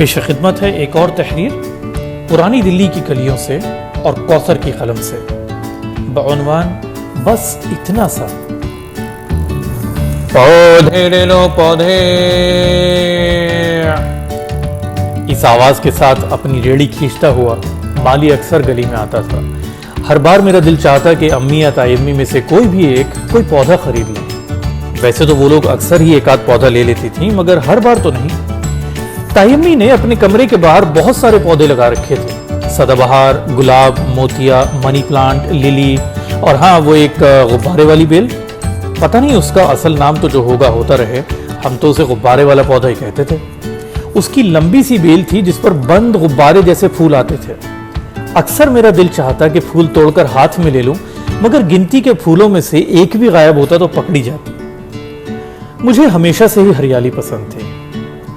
पेश खिदमत है एक और तहरीर पुरानी दिल्ली की कलियों से और कौसर की कलम से बउनवान बस इतना सा। पौधे ले लो पौधे। इस आवाज के साथ अपनी रेड़ी खींचता हुआ माली अक्सर गली में आता था। हर बार मेरा दिल चाहता कि अम्मी या तायम्मी में से कोई पौधा खरीद लें। वैसे तो वो लोग अक्सर ही एक आध पौधा ले लेती थी, मगर हर बार तो नहीं। तायम्मी ने अपने कमरे के बाहर बहुत सारे पौधे लगा रखे थे, सदाबहार, गुलाब, मोतिया, मनी प्लांट, लिली और हाँ वो एक गुब्बारे वाली बेल। पता नहीं उसका असल नाम तो जो होगा होता रहे, हम तो उसे गुब्बारे वाला पौधा ही कहते थे। उसकी लंबी सी बेल थी जिस पर बंद गुब्बारे जैसे फूल आते थे। अक्सर मेरा दिल चाहता कि फूल तोड़कर हाथ में ले लूं, मगर गिनती के फूलों में से एक भी गायब होता तो पकड़ी जाती। मुझे हमेशा से ही हरियाली पसंद थी,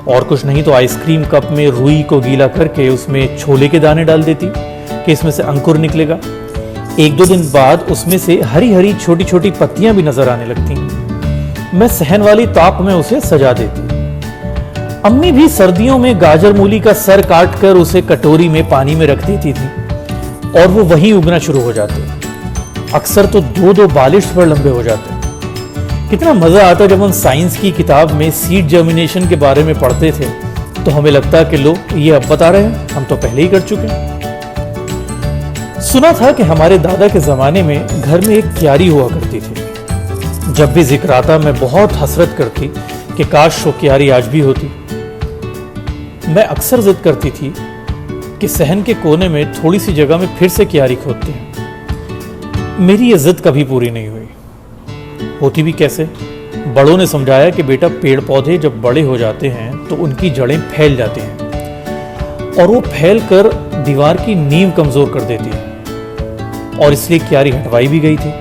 और कुछ नहीं तो आइसक्रीम कप में रुई को गीला करके उसमें छोले के दाने डाल देती कि इसमें से अंकुर निकलेगा। एक दो दिन बाद उसमें से हरी हरी छोटी छोटी पत्तियां भी नजर आने लगती। मैं सहन वाली ताप में उसे सजा देती। अम्मी भी सर्दियों में गाजर मूली का सर काट कर उसे कटोरी में पानी में रख देती थी और वो वहीं उगना शुरू हो जाते। अक्सर तो दो दो बालिश पर लंबे हो जाते। कितना मजा आता जब हम साइंस की किताब में सीड जर्मिनेशन के बारे में पढ़ते थे, तो हमें लगता कि लो ये अब बता रहे हैं, हम तो पहले ही कर चुके हैं। सुना था कि हमारे दादा के जमाने में घर में एक क्यारी हुआ करती थी। जब भी जिक्र आता मैं बहुत हसरत करती कि काश वो क्यारी आज भी होती। मैं अक्सर जिद करती थी कि सहन के कोने में थोड़ी सी जगह में फिर से क्यारी खोदते हैं। मेरी ये जिद कभी पूरी नहीं हुई। होती भी कैसे? बड़ों ने समझाया कि बेटा पेड़ पौधे जब बड़े हो जाते हैं तो उनकी जड़ें फैल जाती हैं और वो फैल कर दीवार की नींव कमजोर कर देती है, और इसलिए क्यारी हटवाई भी गई थी।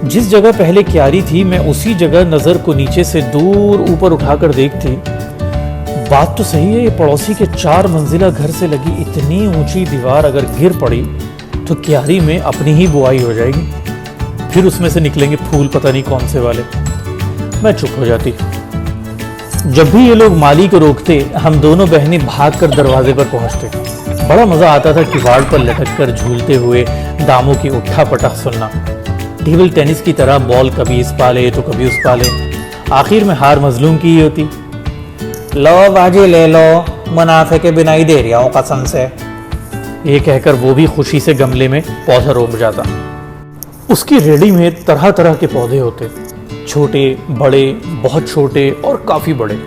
जिस जगह पहले क्यारी थी मैं उसी जगह नजर को नीचे से दूर ऊपर उठाकर देखती। बात तो सही है, ये पड़ोसी के 4 मंजिला घर से लगी इतनी ऊंची दीवार अगर गिर पड़ी तो क्यारी में अपनी ही बुआई हो जाएगी, फिर उसमें से निकलेंगे फूल पता नहीं कौन से वाले। मैं चुप हो जाती। जब भी ये लोग माली को रोकते, हम दोनों बहनें भागकर दरवाजे पर पहुंचते। बड़ा मजा आता था किवाड़ पर लटक कर झूलते हुए दामों की उठा पटक सुनना। टेबल टेनिस की तरह बॉल कभी इस पाले तो कभी उस पाले। आखिर में हार मजलूम की ही होती। लो बाजी ले लो, मुनाफे के बिना ही दे रहा हूं कसम से। ये कहकर वो भी खुशी से गमले में पौधा रोप जाता। उसकी रेडी में तरह तरह के पौधे होते, छोटे, बड़े, बहुत छोटे और काफी बड़े।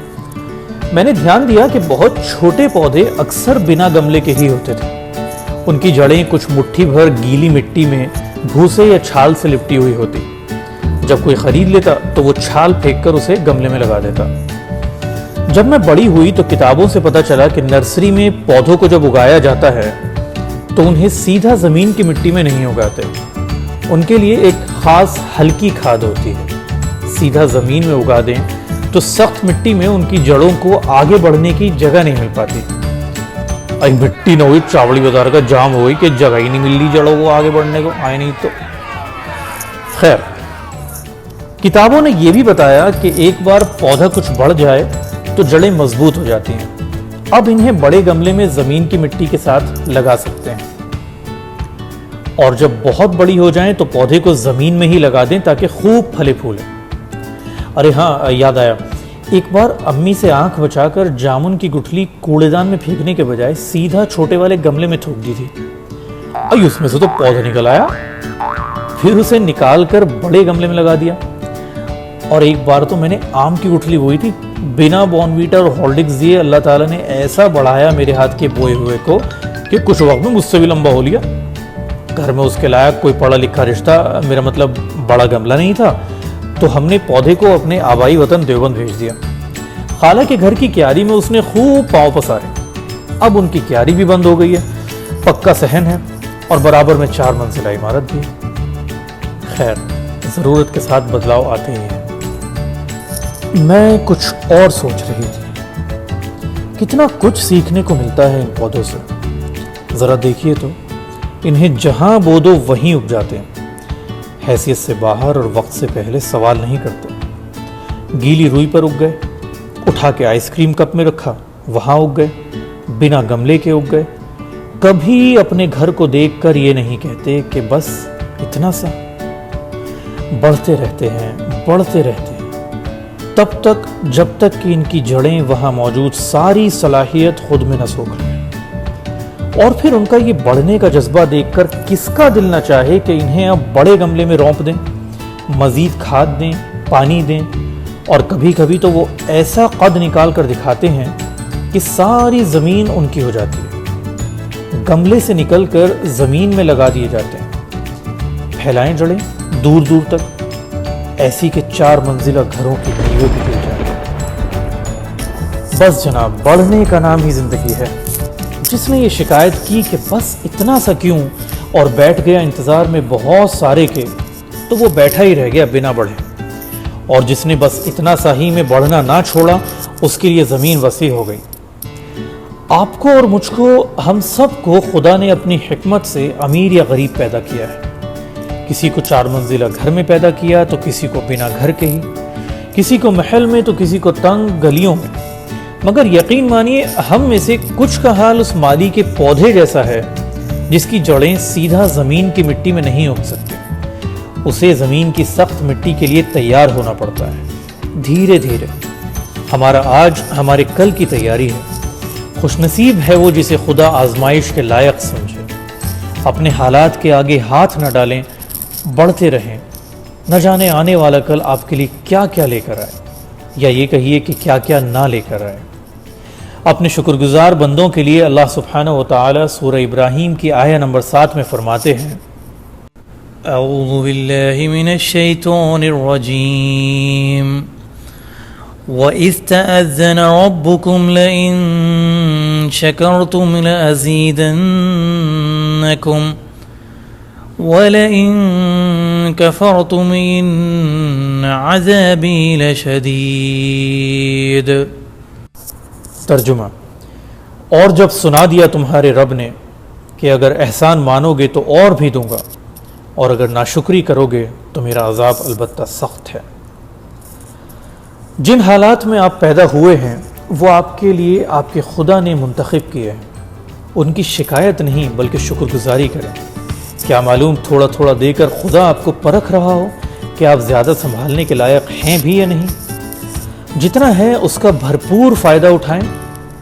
मैंने ध्यान दिया कि बहुत छोटे पौधे अक्सर बिना गमले के ही होते थे। उनकी जड़ें कुछ मुट्ठी भर गीली मिट्टी में भूसे या छाल से लिपटी हुई होती। जब कोई खरीद लेता तो वो छाल फेंक कर उसे गमले में लगा देता। जब मैं बड़ी हुई तो किताबों से पता चला कि नर्सरी में पौधों को जब उगाया जाता है तो उन्हें सीधा जमीन की मिट्टी में नहीं उगाते। उनके लिए एक खास हल्की खाद होती है। सीधा जमीन में उगा दें तो सख्त मिट्टी में उनकी जड़ों को आगे बढ़ने की जगह नहीं मिल पाती। अरे मिट्टी न हुई चावड़ी बाजार का जाम हो गई कि जगह ही नहीं मिल रही जड़ों को आगे बढ़ने को, आए नहीं तो। खैर, किताबों ने यह भी बताया कि एक बार पौधा कुछ बढ़ जाए तो जड़ें मजबूत हो जाती हैं। अब इन्हें बड़े गमले में जमीन की मिट्टी के साथ लगा सकते हैं, और जब बहुत बड़ी हो जाएं तो पौधे को जमीन में ही लगा दें ताकि खूब फले फूले। अरे हाँ, याद आया, एक बार अम्मी से आंख बचाकर जामुन की गुठली कूड़ेदान में फेंकने के बजाय सीधा छोटे वाले गमले में थूक दी थी। अरे उसमें से तो पौधा निकल आया। फिर उसे निकाल कर बड़े गमले में लगा दिया। और एक बार तो मैंने आम की गुठली बोई थी, बिना बॉर्नवीटा और हॉर्लिक्स दिए अल्लाह ताला ने ऐसा बढ़ाया मेरे हाथ के बोए हुए को कि कुछ वक्त में मुझसे भी लंबा हो लिया। घर में उसके लायक कोई पढ़ा लिखा रिश्ता, मेरा मतलब बड़ा गमला नहीं था, तो हमने पौधे को अपने आबाई वतन देवबंद भेज दिया। खाला के घर की क्यारी में उसने खूब पांव पसारे। अब उनकी क्यारी भी बंद हो गई है, पक्का सहन है और बराबर में 4 मंजिला इमारत भी। खैर, जरूरत के साथ बदलाव आते ही हैं। मैं कुछ और सोच रही थी, कितना कुछ सीखने को मिलता है इन पौधों से। जरा देखिए तो, इन्हें जहां बो दो वहीं उग जाते हैं। हैसियत से बाहर और वक्त से पहले सवाल नहीं करते। गीली रुई पर उग गए, उठा के आइसक्रीम कप में रखा, वहां उग गए, बिना गमले के उग गए। कभी अपने घर को देखकर ये नहीं कहते कि बस इतना सा। बढ़ते रहते हैं, बढ़ते रहते हैं, तब तक जब तक कि इनकी जड़ें वहां मौजूद सारी सलाहियत खुद में न सोख लें। और फिर उनका ये बढ़ने का जज्बा देखकर किसका दिल न चाहे कि इन्हें अब बड़े गमले में रौंप दें, मजीद खाद दें, पानी दें। और कभी कभी तो वो ऐसा कद निकाल कर दिखाते हैं कि सारी ज़मीन उनकी हो जाती है। गमले से निकलकर ज़मीन में लगा दिए जाते हैं। फैलाएं जड़ें दूर दूर तक, ऐसी के 4 मंजिला घरों की नींवें भी गिर जाएं। बस जनाब, बढ़ने का नाम ही ज़िंदगी है। जिसने ये शिकायत की कि बस इतना सा क्यों और बैठ गया इंतज़ार में बहुत सारे के, तो वो बैठा ही रह गया बिना बढ़े। और जिसने बस इतना सा ही में बढ़ना ना छोड़ा, उसके लिए ज़मीन वसी हो गई। आपको और मुझको, हम सब को खुदा ने अपनी हिकमत से अमीर या गरीब पैदा किया है। किसी को 4 मंजिला घर में पैदा किया तो किसी को बिना घर के ही, किसी को महल में तो किसी को तंग गलियों में। मगर यकीन मानिए, हम में से कुछ का हाल उस माली के पौधे जैसा है जिसकी जड़ें सीधा ज़मीन की मिट्टी में नहीं उग सकती। उसे ज़मीन की सख्त मिट्टी के लिए तैयार होना पड़ता है। धीरे धीरे हमारा आज हमारे कल की तैयारी है। खुशनसीब है वो जिसे खुदा आजमाइश के लायक समझे। अपने हालात के आगे हाथ न डालें, बढ़ते रहें। न जाने आने वाला कल आपके लिए क्या क्या लेकर आए, या ये कहिए कि क्या क्या ना लेकर आए। अपने शुक्रगुजार बंदों के लिए अल्लाह सुब्हानहू व तआला सूरह इब्राहीम की आया नंबर 7 में फरमाते हैं, अऊज़ु बिल्लाहि मिनश शैतानिर रजीम, व इज़ तअज़्ज़न रब्बुकुम लइन शकरतुम लअज़ीदन्नकुम व लइन कफरतुम इन्न अज़ाबी लशदीद। तर्जुमा, और जब सुना दिया तुम्हारे रब ने कि अगर एहसान मानोगे तो और भी दूंगा, और अगर नाशुक्री करोगे तो मेरा अजाब अलबत्ता सख्त है। जिन हालात में आप पैदा हुए हैं वो आपके लिए आपके खुदा ने मुंतखब किए हैं। उनकी शिकायत नहीं बल्कि शुक्रगुजारी करें। क्या मालूम थोड़ा थोड़ा देकर खुदा आपको परख रहा हो कि आप ज़्यादा संभालने के लायक हैं भी या नहीं। जितना है उसका भरपूर फ़ायदा उठाएं,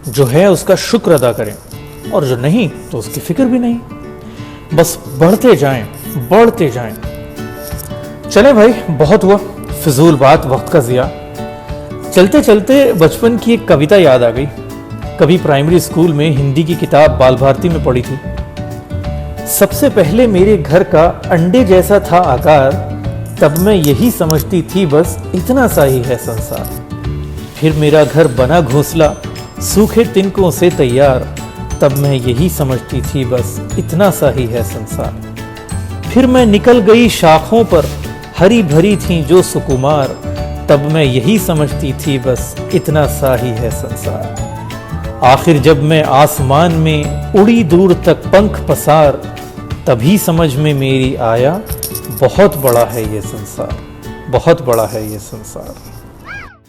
जो है उसका शुक्र अदा करें, और जो नहीं तो उसकी फिक्र भी नहीं। बस बढ़ते जाएं, बढ़ते जाएं। चले भाई, बहुत हुआ फिजूल बात, वक्त का ज़िया। चलते चलते बचपन की एक कविता याद आ गई। कभी प्राइमरी स्कूल में हिंदी की किताब बाल भारती में पढ़ी थी। सबसे पहले मेरे घर का अंडे जैसा था आकार, तब मैं यही समझती थी बस इतना सा ही है संसार। फिर मेरा घर बना घोंसला सूखे तिनकों से तैयार, तब मैं यही समझती थी बस इतना सा ही है संसार। फिर मैं निकल गई शाखों पर हरी भरी थी जो सुकुमार, तब मैं यही समझती थी बस इतना सा ही है संसार। आखिर जब मैं आसमान में उड़ी दूर तक पंख पसार, तभी समझ में मेरी आया बहुत बड़ा है ये संसार, बहुत बड़ा है ये संसार।